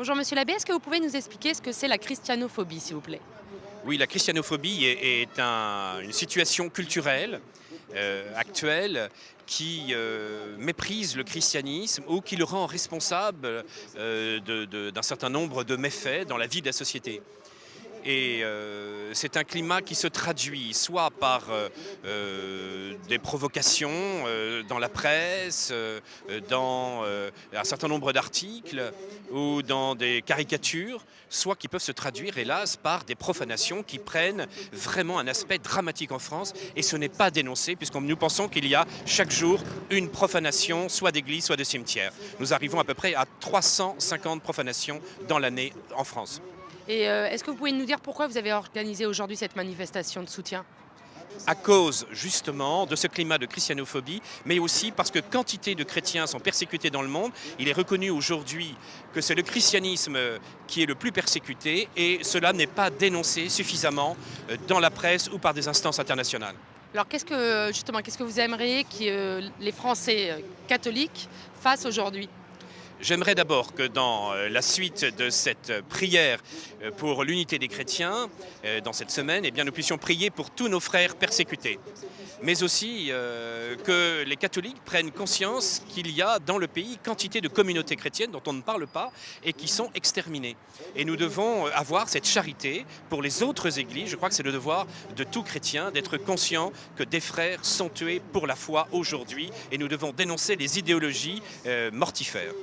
Bonjour Monsieur l'abbé, est-ce que vous pouvez nous expliquer ce que c'est la christianophobie, s'il vous plaît? Oui, la christianophobie est une situation culturelle actuelle qui méprise le christianisme ou qui le rend responsable d'un certain nombre de méfaits dans la vie de la société. Et c'est un climat qui se traduit soit par des provocations dans la presse, dans un certain nombre d'articles ou dans des caricatures, soit qui peuvent se traduire, hélas, par des profanations qui prennent vraiment un aspect dramatique en France. Et ce n'est pas dénoncé, puisque nous pensons qu'il y a chaque jour une profanation, soit d'église, soit de cimetière. Nous arrivons à peu près à 350 profanations dans l'année en France. Et est-ce que vous pouvez nous dire pourquoi vous avez organisé aujourd'hui cette manifestation de soutien? À cause justement de ce climat de christianophobie, mais aussi parce que quantité de chrétiens sont persécutés dans le monde. Il est reconnu aujourd'hui que c'est le christianisme qui est le plus persécuté et cela n'est pas dénoncé suffisamment dans la presse ou par des instances internationales. Alors qu'est-ce que vous aimeriez que les Français catholiques fassent aujourd'hui? J'aimerais d'abord que dans la suite de cette prière pour l'unité des chrétiens, dans cette semaine, eh bien, nous puissions prier pour tous nos frères persécutés. Mais aussi que les catholiques prennent conscience qu'il y a dans le pays quantité de communautés chrétiennes dont on ne parle pas et qui sont exterminées. Et nous devons avoir cette charité pour les autres églises. Je crois que c'est le devoir de tout chrétien d'être conscient que des frères sont tués pour la foi aujourd'hui et nous devons dénoncer les idéologies mortifères.